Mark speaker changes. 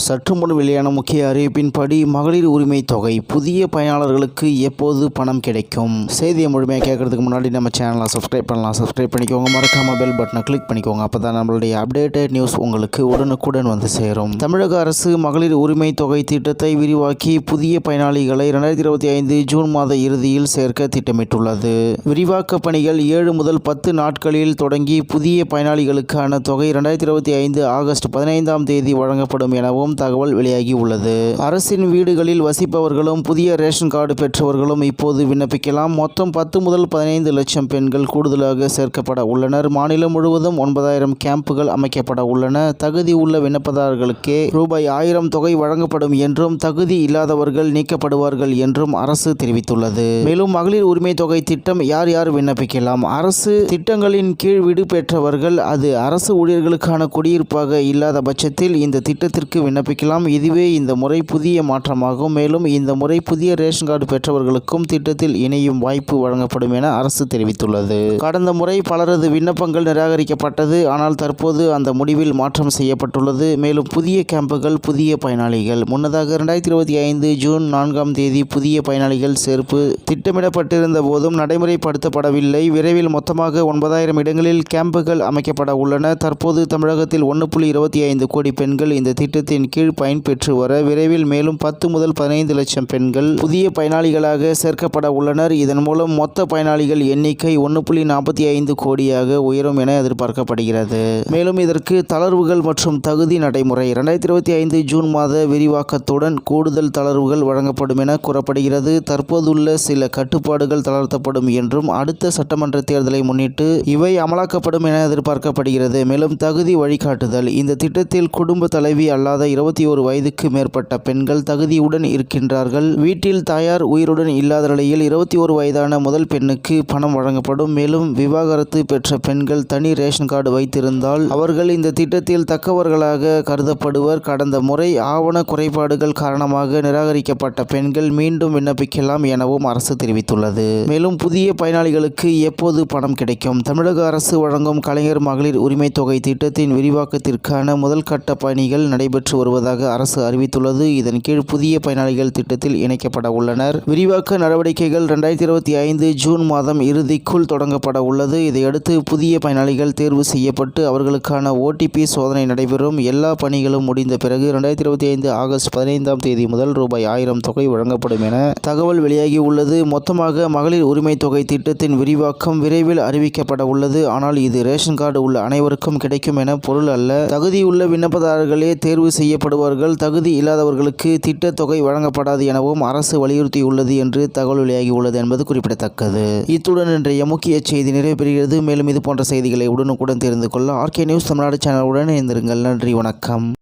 Speaker 1: சற்று முன் வெளியான முக்கிய அறிவிப்பின்படி மகளிர் உரிமை தொகை புதிய பயனாளர்களுக்கு எப்போது பணம் கிடைக்கும்? செய்தியை முழுமையாக கேட்கறதுக்கு முன்னாடி நம்ம சேனலை சப்ஸ்கிரைப் பண்ணலாம். சப்ஸ்கிரைப் பண்ணிக்கோங்க. மறக்காம பெல் பட்டனை கிளிக் பண்ணிக்கோங்க. அப்போ தான் நம்மளுடைய அப்டேட்டட் நியூஸ் உங்களுக்கு உடனுக்குடன் வந்து சேரும். தமிழக அரசு மகளிர் உரிமை தொகை திட்டத்தை விரிவாக்கி புதிய பயனாளிகளை 2025 ஜூன் மாத இறுதியில் சேர்க்க திட்டமிட்டுள்ளது. விரிவாக்க பணிகள் 7 முதல் 10 நாட்களில் தொடங்கி புதிய பயனாளிகளுக்கான தொகை 2025 ஆகஸ்ட் 15ஆம் தேதி வழங்கப்படும் எனவும் தகவல் வெளியாகி உள்ளது. அரசின் வீடுகளில் வசிப்பவர்களும் புதிய ரேஷன் கார்டு பெற்றவர்களும் இப்போது விண்ணப்பிக்கலாம். மொத்தம் 10 முதல் 15 லட்சம் பெண்கள் கூடுதலாக சேர்க்கப்பட உள்ளனர். மாநிலம் முழுவதும் 9000 கேம்புகள் அமைக்கப்பட உள்ளன. தகுதி உள்ள விண்ணப்பதாரர்களுக்கே ரூபாய் 1000 தொகை வழங்கப்படும் என்றும் தகுதி இல்லாதவர்கள் நீக்கப்படுவார்கள் என்றும் அரசு தெரிவித்துள்ளது. மேலும் மகளிர் உரிமை தொகை திட்டம் யார் யார் விண்ணப்பிக்கலாம்? அரசு திட்டங்களின் கீழ் வீடு பெற்றவர்கள், அது அரசு ஊழியர்களுக்கான குடியிருப்பாக இல்லாத பட்சத்தில் இந்த திட்டத்திற்கு விண்ணப்பிக்கலாம். இதுவே இந்த முறை புதிய மாற்றமாகும். மேலும் இந்த முறை புதிய ரேஷன் கார்டு பெற்றவர்களுக்கும் திட்டத்தில் இணையும் வாய்ப்பு வழங்கப்படும் என அரசு தெரிவித்துள்ளது. கடந்த முறை பலரது விண்ணப்பங்கள் நிராகரிக்கப்பட்டது. ஆனால் தற்போது அந்த முடிவில் மாற்றம் செய்யப்பட்டுள்ளது. மேலும் புதிய கேம்புகள், புதிய பயனாளிகள். முன்னதாக 2025 ஜூன் 4ஆம் தேதி புதிய பயனாளிகள் சேர்ப்பு திட்டமிடப்பட்டிருந்த போதும் நடைமுறைப்படுத்தப்படவில்லை. விரைவில் மொத்தமாக 9000 இடங்களில் கேம்புகள் அமைக்கப்பட உள்ளன. தற்போது தமிழகத்தில் 1.25 கோடி பெண்கள் இந்த திட்டத்தின் கீழ் பயன்பெற்று வர, விரைவில் மேலும் 10 முதல் 15 லட்சம் பெண்கள் புதிய பயனாளிகளாக சேர்க்கப்பட உள்ளனர். இதன் மூலம் மொத்த பயனாளிகள் எண்ணிக்கை 1.45 கோடியாக உயரும் என எதிர்பார்க்கப்படுகிறது. மேலும் இதற்கு தளர்வுகள் மற்றும் தகுதி நடைமுறை 2025 ஜூன் மாத விரிவாக்கத்துடன் கூடுதல் தளர்வுகள் வழங்கப்படும் என கூறப்படுகிறது. தற்போதுள்ள சில கட்டுப்பாடுகள் தளர்த்தப்படும் என்றும் அடுத்த சட்டமன்ற தேர்தலை முன்னிட்டு இவை அமலாக்கப்படும் என எதிர்பார்க்கப்படுகிறது. மேலும் தகுதி வழிகாட்டுதல். இந்த திட்டத்தில் குடும்ப தலைவி அல்லாத 21 வயதுக்கு மேற்பட்ட பெண்கள் தகுதியுடன் இருக்கின்றார்கள். வீட்டில் தாயார் உயிருடன் இல்லாத நிலையில் 21 வயதான முதல் பெண்ணுக்கு பணம் வழங்கப்படும். மேலும் விவாகரத்து பெற்ற பெண்கள் தனி ரேஷன் கார்டு வைத்திருந்தால் அவர்கள் இந்த திட்டத்தில் தக்கவர்களாக கருதப்படுவர். கடந்த முறை ஆவண குறைபாடுகள் காரணமாக நிராகரிக்கப்பட்ட பெண்கள் மீண்டும் விண்ணப்பிக்கலாம் எனவும் அரசு தெரிவித்துள்ளது. மேலும் புதிய பயனாளிகளுக்கு எப்போது பணம் கிடைக்கும்? தமிழக அரசு வழங்கும் கலைஞர் மகளிர் உரிமை தொகை திட்டத்தின் விரிவாக்கத்திற்கான முதல் கட்ட பணிகள் நடைபெற்று வருவதாக அரசு அறிவித்துள்ளது. இதன் கீழ் புதிய பயனாளிகள் திட்டத்தில் இணைக்கப்பட உள்ளனர். விரிவாக்க நடவடிக்கைகள் 2025 ஜூன் மாதம் இறுதிக்குள் தொடங்கப்பட உள்ளது. இதையடுத்து புதிய பயனாளிகள் தேர்வு செய்யப்பட்டு அவர்களுக்கான OTP சோதனை நடைபெறும். எல்லா பணிகளும் முடிந்த பிறகு 2025 ஆகஸ்ட் 15ஆம் தேதி முதல் ரூபாய் 1000 தொகை வழங்கப்படும் என தகவல் வெளியாகி உள்ளது. மொத்தமாக மகளிர் உரிமை தொகை திட்டத்தின் விரிவாக்கம் விரைவில் அறிவிக்கப்பட உள்ளது. ஆனால் இது ரேஷன் கார்டு உள்ள அனைவருக்கும் கிடைக்கும் என பொருள் அல்ல. தகுதியுள்ள விண்ணப்பதாரர்களே தேர்வு செய்யப்படுவார்கள். தகுதி இல்லாதவர்களுக்கு திட்ட தொகை வழங்கப்படாது எனவும் அரசு வலியுறுத்தியுள்ளது என்று தகவல் வெளியாகியுள்ளது என்பது குறிப்பிடத்தக்கது. இத்துடன் இன்றைய முக்கிய செய்தி நிறைவு பெறுகிறது. மேலும் இது போன்ற செய்திகளை உடனுக்குடன் தெரிந்து கொள்ள RK நியூஸ் தமிழ்நாடு சேனலுடன் இணைந்திருங்கள். நன்றி, வணக்கம்.